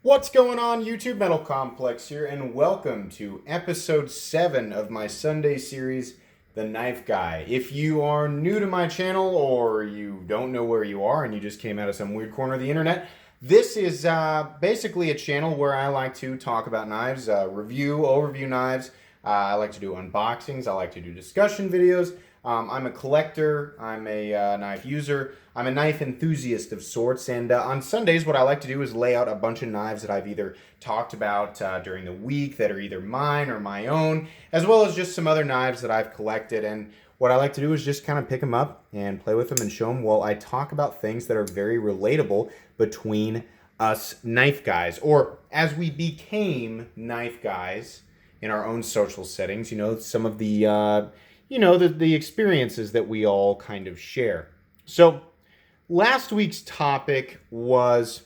What's going on, YouTube? Metal Complex here, and welcome to episode 7 of my Sunday series, The Knife Guy. If you are new to my channel, or you don't know where you are and you just came out of some weird corner of the internet, this is basically a channel where I like to talk about knives, overview knives. I like to do unboxings, I like to do discussion videos. I'm a collector, I'm a knife user, I'm a knife enthusiast of sorts, and on Sundays what I like to do is lay out a bunch of knives that I've either talked about during the week that are either mine or my own, as well as just some other knives that I've collected. And what I like to do is just kind of pick them up and play with them and show them while I talk about things that are very relatable between us knife guys, or as we became knife guys in our own social settings, some of the experiences that we all kind of share. So last week's topic was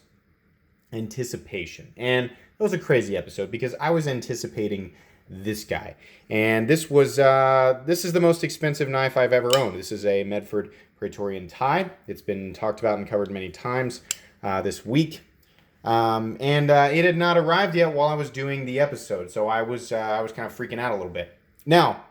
anticipation. And that was a crazy episode because I was anticipating this guy. And this is the most expensive knife I've ever owned. This is a Medford Praetorian tie. It's been talked about and covered many times this week. And it had not arrived yet while I was doing the episode. So I was kind of freaking out a little bit. Now,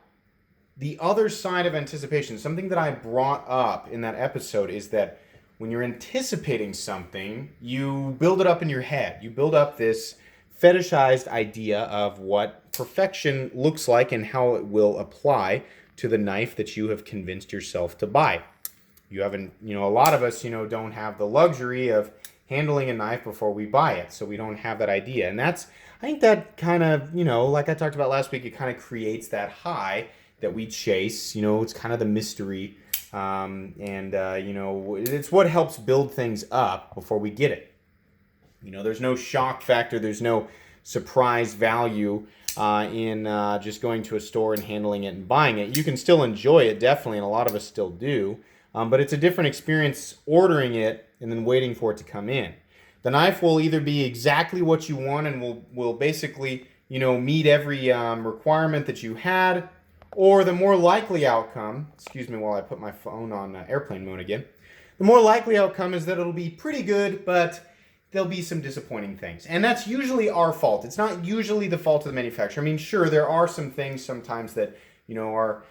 the other side of anticipation, something that I brought up in that episode, is that when you're anticipating something, you build it up in your head. You build up this fetishized idea of what perfection looks like and how it will apply to the knife that you have convinced yourself to buy. You haven't, a lot of us, don't have the luxury of handling a knife before we buy it, so we don't have that idea. And I think that kind of, like I talked about last week, it kind of creates that high that we chase. It's kind of the mystery, it's what helps build things up before we get it. There's no shock factor, there's no surprise value in just going to a store and handling it and buying it. You can still enjoy it, definitely, and a lot of us still do, but it's a different experience ordering it and then waiting for it to come in. The knife will either be exactly what you want and will basically, meet every requirement that you had, or the more likely outcome, excuse me while I put my phone on airplane mode again, the more likely outcome is that it'll be pretty good, but there'll be some disappointing things. And that's usually our fault. It's not usually the fault of the manufacturer. I mean, sure, there are some things sometimes that, are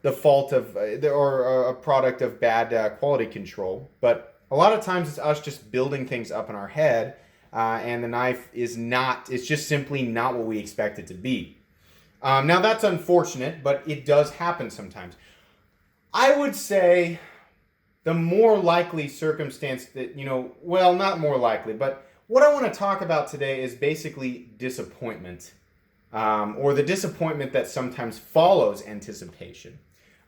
the fault of, or a product of bad quality control, but a lot of times it's us just building things up in our head, and the knife it's just simply not what we expect it to be. Now, that's unfortunate, but it does happen sometimes. I would say the more likely circumstance that, not more likely, but what I want to talk about today is basically disappointment, or the disappointment that sometimes follows anticipation.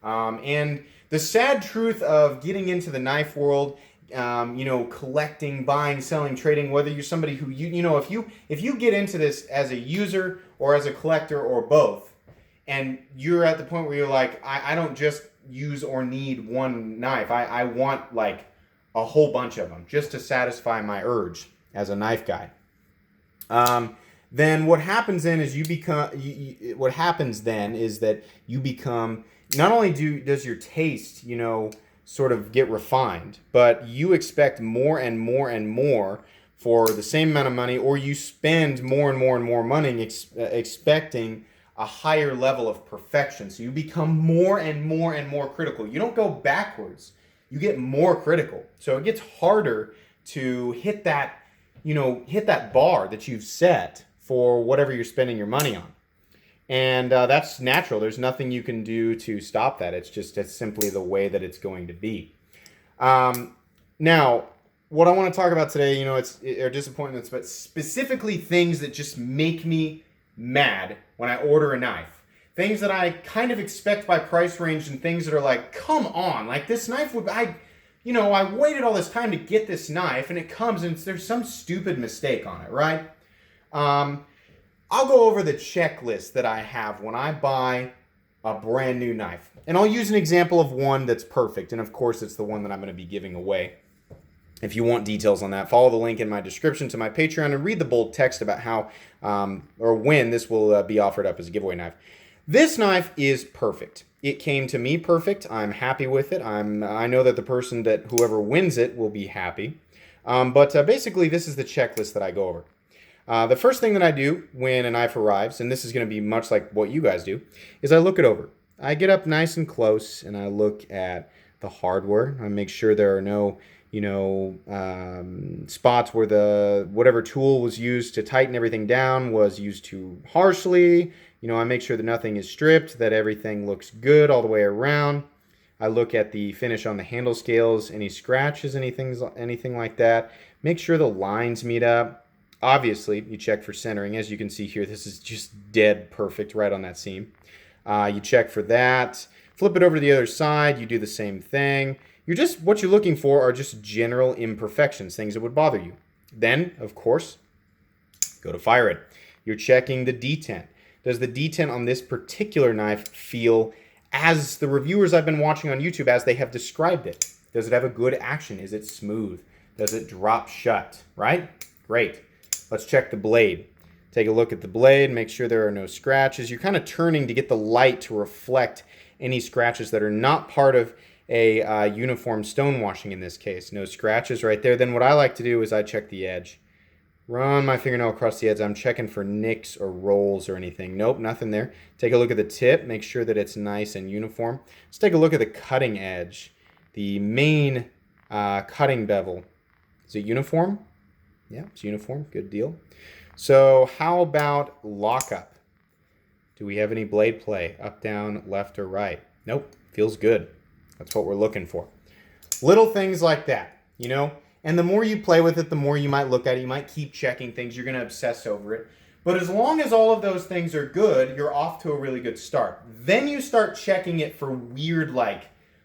And the sad truth of getting into the knife world, collecting, buying, selling, trading, whether you're somebody who, if you get into this as a user or as a collector or both, and you're at the point where you're like, I don't just use or need one knife. I want like a whole bunch of them just to satisfy my urge as a knife guy. Then what happens then is that you become, not only does your taste, sort of get refined, but you expect more and more and more for the same amount of money, or you spend more and more and more money expecting a higher level of perfection. So you become more and more and more critical. You don't go backwards, you get more critical. So it gets harder to hit that bar that you've set for whatever you're spending your money on. And that's natural. There's nothing you can do to stop that. It's simply the way that it's going to be. Now, what I want to talk about today, are disappointments, but specifically things that just make me mad when I order a knife. Things that I kind of expect by price range, and things that are like, come on, like this knife I waited all this time to get this knife, and it comes and there's some stupid mistake on it, right? I'll go over the checklist that I have when I buy a brand new knife. And I'll use an example of one that's perfect. And of course, it's the one that I'm going to be giving away. If you want details on that, follow the link in my description to my Patreon and read the bold text about how or when this will be offered up as a giveaway knife. This knife is perfect. It came to me perfect. I'm happy with it. I know that the person whoever wins it will be happy. But basically, this is the checklist that I go over. The first thing that I do when a knife arrives, and this is going to be much like what you guys do, is I look it over. I get up nice and close and I look at the hardware. I make sure there are no, spots where the whatever tool was used to tighten everything down was used too harshly. I make sure that nothing is stripped, that everything looks good all the way around. I look at the finish on the handle scales, any scratches, anything like that. Make sure the lines meet up. Obviously, you check for centering. As you can see here, this is just dead perfect right on that seam. You check for that. Flip it over to the other side. You do the same thing. What you're looking for are just general imperfections, things that would bother you. Then, of course, go to fire it. You're checking the detent. Does the detent on this particular knife feel as the reviewers I've been watching on YouTube, as they have described it? Does it have a good action? Is it smooth? Does it drop shut? Right? Great. Let's check the blade. Take a look at the blade, make sure there are no scratches. You're kind of turning to get the light to reflect any scratches that are not part of a uniform stonewashing in this case. No scratches right there. Then what I like to do is I check the edge. Run my fingernail across the edge. I'm checking for nicks or rolls or anything. Nope, nothing there. Take a look at the tip. Make sure that it's nice and uniform. Let's take a look at the cutting edge. The main cutting bevel. Is it uniform? Yeah, it's uniform. Good deal. So how about lockup? Do we have any blade play? Up, down, left, or right? Nope. Feels good. That's what we're looking for. Little things like that, And the more you play with it, the more you might look at it. You might keep checking things. You're going to obsess over it. But as long as all of those things are good, you're off to a really good start. Then you start checking it for weird,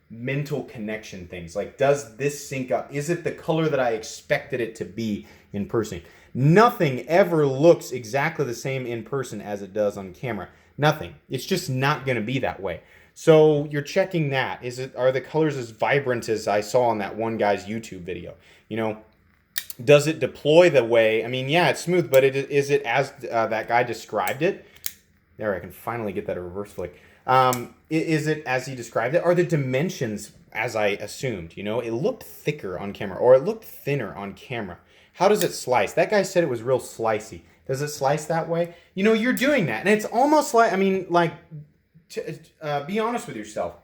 mental connection things. Like, does this sync up? Is it the color that I expected it to be in person? Nothing ever looks exactly the same in person as it does on camera. Nothing. It's just not going to be that way. So you're checking that. Are the colors as vibrant as I saw on that one guy's YouTube video? Does it deploy the way? Yeah, it's smooth, but is it as that guy described it? There, I can finally get that a reverse flick. Is it as he described it? Are the dimensions as I assumed? It looked thicker on camera, or it looked thinner on camera. How does it slice? That guy said it was real slicey. Does it slice that way? You're doing that, and it's almost like, be honest with yourself.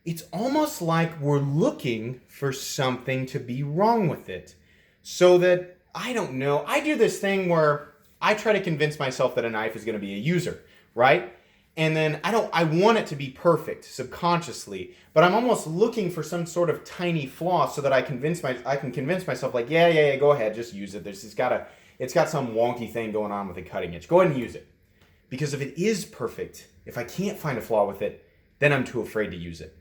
It's almost like we're looking for something to be wrong with it. So that, I don't know, I do this thing where I try to convince myself that a knife is going to be a user, right? And then I want it to be perfect subconsciously, but I'm almost looking for some sort of tiny flaw so that I can convince myself, like, yeah, go ahead, just use it. It's got some wonky thing going on with the cutting edge. Go ahead and use it. Because if it is perfect, if I can't find a flaw with it, then I'm too afraid to use it.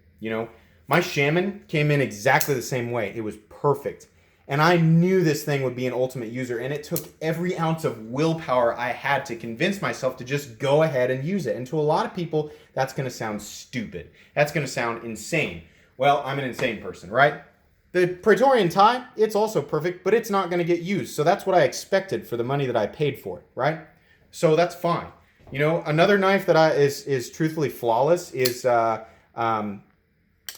My Shaman came in exactly the same way. It was perfect. And I knew this thing would be an ultimate user, and it took every ounce of willpower I had to convince myself to just go ahead and use it. And to a lot of people, that's going to sound stupid. That's going to sound insane. Well, I'm an insane person, right? The Praetorian tie, it's also perfect, but it's not going to get used. So that's what I expected for the money that I paid for it, right? So that's fine. Another knife that is truthfully flawless is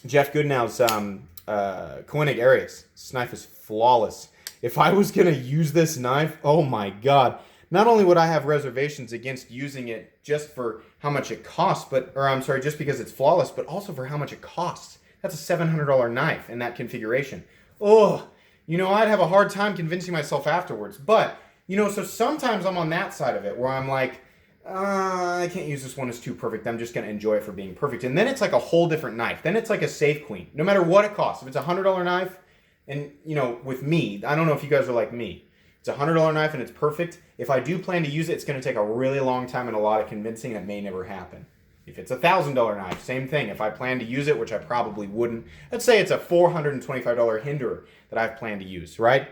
Jeff Goodnow's Koenig Arius. This knife is flawless. If I was going to use this knife, oh my God. Not only would I have reservations against using it just for how much it costs, just because it's flawless, but also for how much it costs. That's a $700 knife in that configuration. I'd have a hard time convincing myself afterwards. But, so sometimes I'm on that side of it where I'm like, I can't use this one, it's too perfect. I'm just going to enjoy it for being perfect. And then it's like a whole different knife. Then it's like a safe queen, no matter what it costs. If it's a $100 knife, and with me, I don't know if you guys are like me. It's a $100 knife and it's perfect. If I do plan to use it, it's going to take a really long time and a lot of convincing. That may never happen. If it's a $1,000 knife, same thing. If I plan to use it, which I probably wouldn't, let's say it's a $425 hinderer that I've planned to use, right?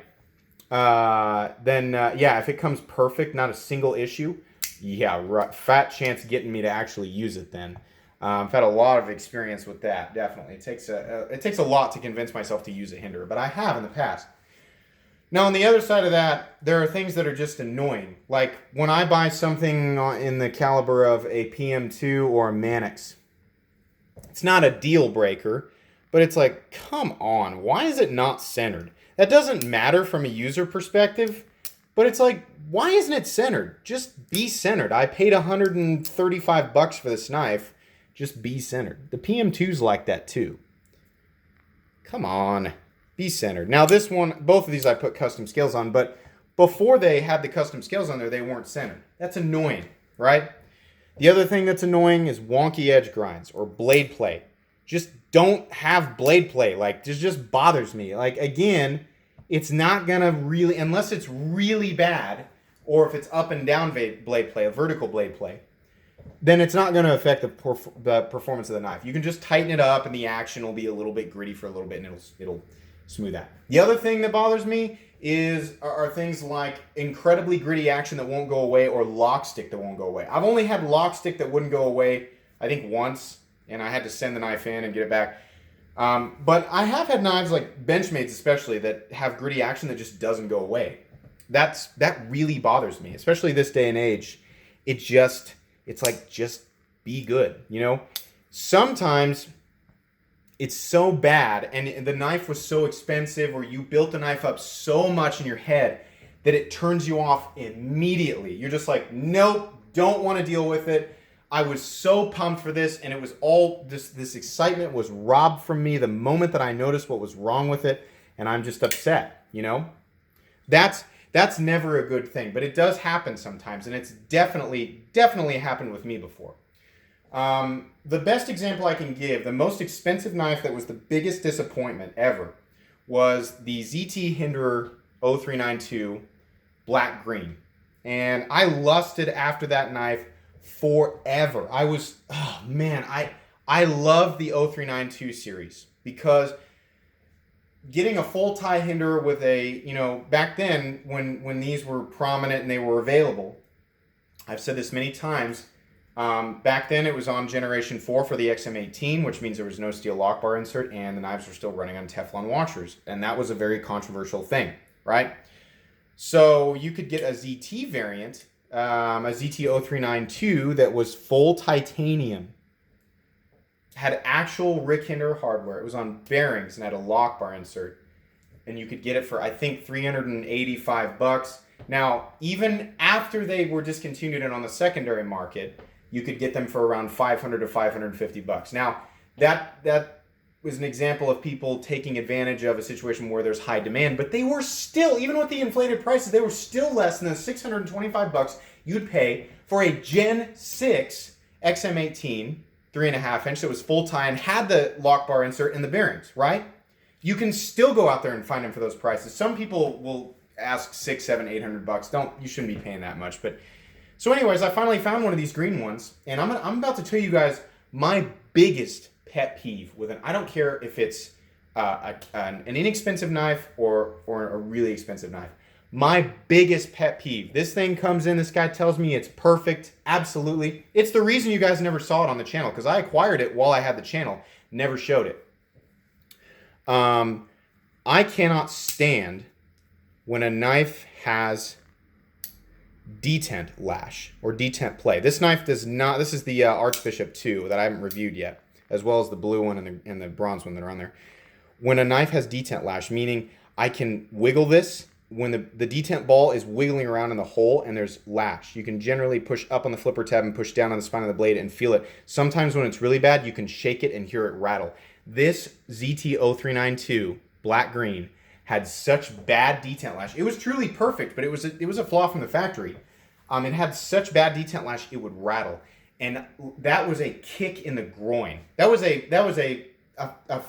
If it comes perfect, not a single issue, fat chance getting me to actually use it then. I've had a lot of experience with that, definitely. It takes a lot to convince myself to use a hinderer, but I have in the past. Now, on the other side of that, there are things that are just annoying. Like when I buy something in the caliber of a PM2 or a Mannix, it's not a deal breaker, but it's like, come on, why is it not centered? That doesn't matter from a user perspective, But it's like, why isn't it centered? Just be centered. I paid $135 for this knife. Just be centered. The PM2's like that too. Come on, be centered. Now this one, both of these I put custom scales on, but before they had the custom scales on there, they weren't centered. That's annoying, right? The other thing that's annoying is wonky edge grinds or blade play. Just don't have blade play. Like, this just bothers me. Like, again, it's not gonna really, unless it's really bad, or if it's up and down blade play, a vertical blade play, then it's not gonna affect the performance of the knife. You can just tighten it up and the action will be a little bit gritty for a little bit and it'll smooth out. The other thing that bothers me are things like incredibly gritty action that won't go away, or lock stick that won't go away. I've only had lock stick that wouldn't go away, I think once, and I had to send the knife in and get it back. But I have had knives like Benchmade's especially that have gritty action that just doesn't go away. That really bothers me, especially this day and age. It's like, just be good, you know? Sometimes it's so bad and the knife was so expensive, or you built the knife up so much in your head that it turns you off immediately. You're just like, nope, don't want to deal with it. I was so pumped for this, and it was all this excitement was robbed from me the moment that I noticed what was wrong with it, and I'm just upset, you know? That's never a good thing, but it does happen sometimes, and it's definitely happened with me before. The best example I can give, the most expensive knife that was the biggest disappointment ever, was the ZT Hinderer 0392 black green. And I lusted after that knife forever. I love the 0392 series because getting a full tie Hinderer with a, back then when these were prominent and they were available, I've said this many times, back then it was on generation 4 for the XM18, which means there was no steel lock bar insert and the knives were still running on Teflon washers. And that was a very controversial thing, right? So you could get a ZT variant, a ZT0392 that was full titanium, had actual Rick Hinderer hardware. It was on bearings and had a lock bar insert. And you could get it for, I think, $385. Now, even after they were discontinued and on the secondary market, you could get them for around $500 to $550. Now, that was an example of people taking advantage of a situation where there's high demand, but they were still, even with the inflated prices, they were still less than the $625 you'd pay for a Gen 6 XM18 3.5 inch that was full tie and had the lock bar insert in the bearings, right? You can still go out there and find them for those prices. Some people will ask $600, $700, $800. You shouldn't be paying that much. But so anyways, I finally found one of these green ones, and I'm about to tell you guys my biggest pet peeve with it. I don't care if it's an inexpensive knife or a really expensive knife. My biggest pet peeve. This thing comes in, this guy tells me it's perfect. Absolutely. It's the reason you guys never saw it on the channel, because I acquired it while I had the channel, never showed it. I cannot stand when a knife has detent lash or detent play. This knife does not. This is the Archbishop 2 that I haven't reviewed yet, as well as the blue one and the bronze one that are on there. When a knife has detent lash, meaning I can wiggle this when the detent ball is wiggling around in the hole and there's lash. You can generally push up on the flipper tab and push down on the spine of the blade and feel it. Sometimes when it's really bad, you can shake it and hear it rattle. This ZT0392 black green had such bad detent lash. It was truly perfect, but it was a flaw from the factory. It had such bad detent lash it would rattle, and that was a kick in the groin. That was a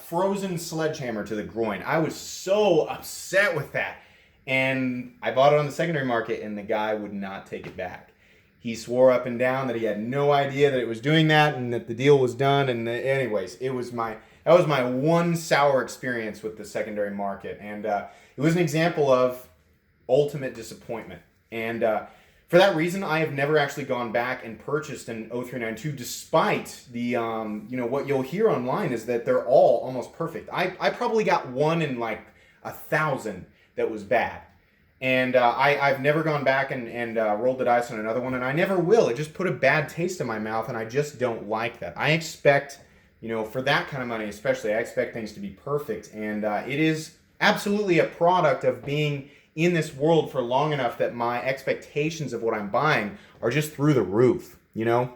frozen sledgehammer to the groin. I was so upset with that, and I bought it on the secondary market, and the guy would not take it back. He swore up and down that he had no idea that it was doing that, and that the deal was done. And anyways, that was my one sour experience with the secondary market, and it was an example of ultimate disappointment. And for that reason, I have never actually gone back and purchased an 0392, despite the what you'll hear online is that they're all almost perfect. I probably got one in like 1,000 that was bad, and I've never gone back and rolled the dice on another one, and I never will. It just put a bad taste in my mouth, and I just don't like that. I expect, for that kind of money especially, I expect things to be perfect, and it is absolutely a product of being in this world for long enough that my expectations of what I'm buying are just through the roof, you know?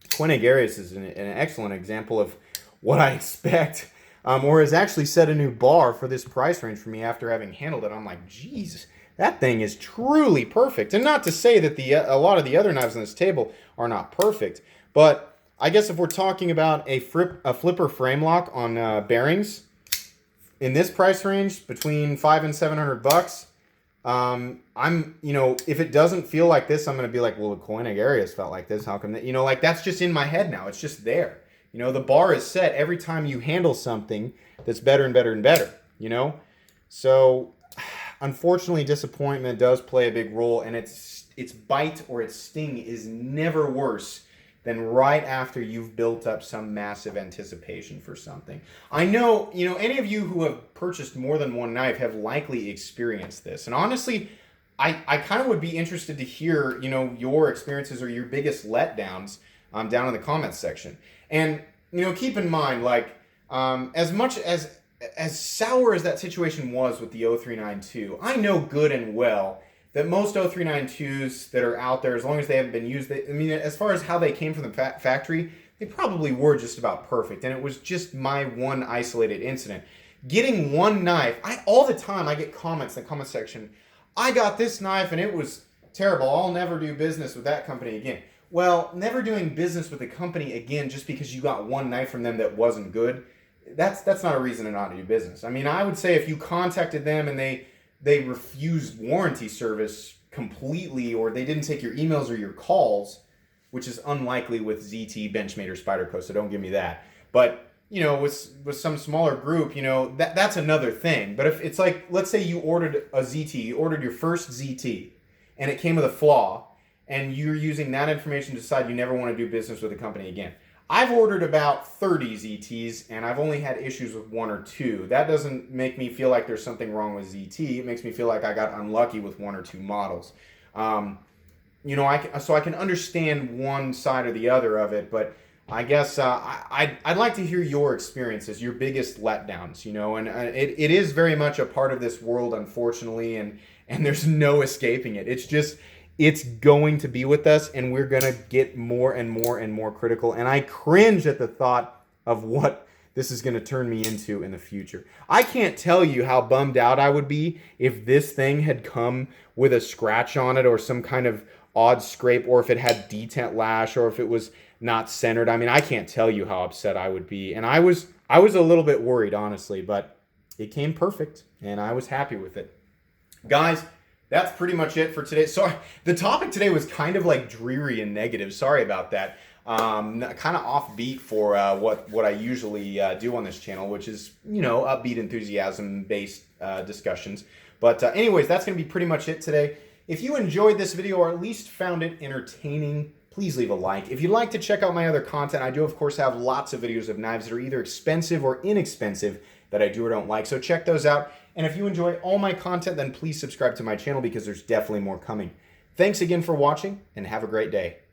Quinagarius is an excellent example of what I expect, or has actually set a new bar for this price range for me after having handled it. I'm like, geez, that thing is truly perfect. And not to say that a lot of the other knives on this table are not perfect, but I guess if we're talking about a flipper frame lock on bearings in this price range between $500 and $700, if it doesn't feel like this, I'm going to be like, well, the Quinagarius felt like this. How come that? Like that's just in my head now. It's just there. The bar is set every time you handle something that's better and better and better, So unfortunately, disappointment does play a big role, and its bite or its sting is never worse than right after you've built up some massive anticipation for something. I know, any of you who have purchased more than one knife have likely experienced this. And honestly, I kind of would be interested to hear, your experiences or your biggest letdowns down in the comments section. And, keep in mind, like, as much as sour as that situation was with the 0392, I know good and well that most 0392s that are out there, as long as they haven't been used, as far as how they came from the factory, they probably were just about perfect. And it was just my one isolated incident. Getting one knife, all the time I get comments in the comment section, I got this knife and it was terrible. I'll never do business with that company again. Well, never doing business with a company again just because you got one knife from them that wasn't good, that's not a reason to not do business. I would say if you contacted them and they refused warranty service completely, or they didn't take your emails or your calls, which is unlikely with ZT, Benchmade, or Spyderco, so don't give me that. But, with some smaller group, that's another thing. But if it's like, let's say you ordered a ZT, you ordered your first ZT, and it came with a flaw, and you're using that information to decide you never want to do business with a company again. I've ordered about 30 ZTs, and I've only had issues with one or two. That doesn't make me feel like there's something wrong with ZT. It makes me feel like I got unlucky with one or two models. So I can understand one side or the other of it, but I guess I'd like to hear your experiences, your biggest letdowns, and it is very much a part of this world, unfortunately, and there's no escaping it. It's going to be with us, and we're going to get more and more and more critical. And I cringe at the thought of what this is going to turn me into in the future. I can't tell you how bummed out I would be if this thing had come with a scratch on it or some kind of odd scrape, or if it had detent lash, or if it was not centered. I can't tell you how upset I would be. And I was a little bit worried, honestly, but it came perfect, and I was happy with it. Guys, that's pretty much it for today. Sorry, the topic today was kind of like dreary and negative. Sorry about that. Kind of offbeat for what I usually do on this channel, which is, upbeat, enthusiasm-based discussions. But anyways, that's going to be pretty much it today. If you enjoyed this video or at least found it entertaining, please leave a like. If you'd like to check out my other content, I do, of course, have lots of videos of knives that are either expensive or inexpensive that I do or don't like. So check those out. And if you enjoy all my content, then please subscribe to my channel because there's definitely more coming. Thanks again for watching, and have a great day.